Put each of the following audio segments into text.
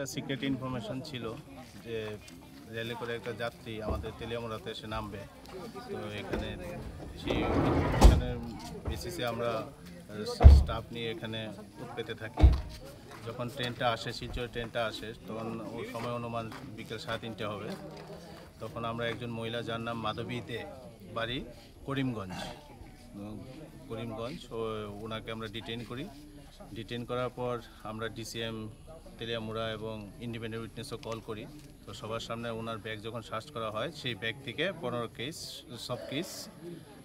একটা secret information ছিল যে রেলে করে একটা যাত্রী আমাদের তেলিয়ামুড়াতে এসে নামবে। তো এখানে সেই ইনফরমেশনের বেসিসে আমরা স্টাফ নিয়ে এখানে পেতে থাকি। যখন ট্রেনটা আসে, শিলচর ট্রেনটা আসে, তখন ওই সময় অনুমান বিকেল 3:30 হবে। তখন আমরা একজন মহিলা, যার নাম মাধবী দে, বাড়ি করিমগঞ্জ, ওনাকে আমরা ডিটেইন করি। ডিটেইন করার পর আমরা ডিসিএম তেলিয়ামুড়া এবং ইন্ডিপেন্ডেন্ট উইটনেসও কল করি। তো সবার সামনে ওনার ব্যাগ যখন সার্চ করা হয়, সেই ব্যাগ থেকে 15 কেস সব কেস,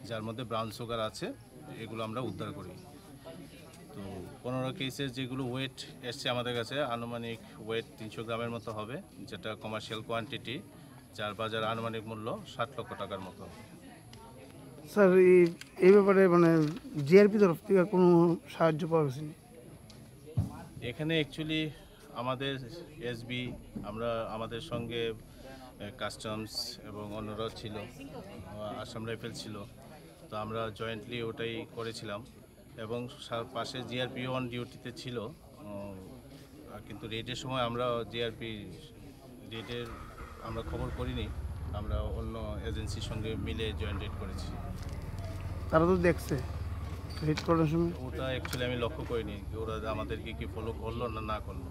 যার মধ্যে ব্রাউন সুগার আছে, এগুলো আমরা উদ্ধার করি। তো 15 কেসের যেগুলো ওয়েট এসছে আমাদের কাছে, আনুমানিক ওয়েট 300 গ্রামের মতো হবে, যেটা কমার্শিয়াল কোয়ান্টিটি, যার বাজার আনুমানিক মূল্য 60 লক্ষ টাকার মতো। স্যার, এই ব্যাপারে মানে জিআরপি তরফ থেকে কোনো সাহায্য পাওয়া গেছে? এখানে অ্যাকচুয়ালি আমাদের এসবি, আমাদের সঙ্গে কাস্টমস এবং অন্যরাও ছিল, আসাম রাইফেল ছিল। তো আমরা জয়েন্টলি ওটাই করেছিলাম এবং পাশে জিআরপি অন ডিউটিতে ছিল। কিন্তু রেডের সময় আমরা রেডের আমরা খবর করিনি, আমরা অন্য এজেন্সির সঙ্গে মিলে জয়েন্ট রেড করেছি। তারা তো দেখছে রেড করার সময়? ওটা অ্যাকচুয়ালি আমি লক্ষ্য করিনি ওরা আমাদেরকে কি ফলো করলো না করলো।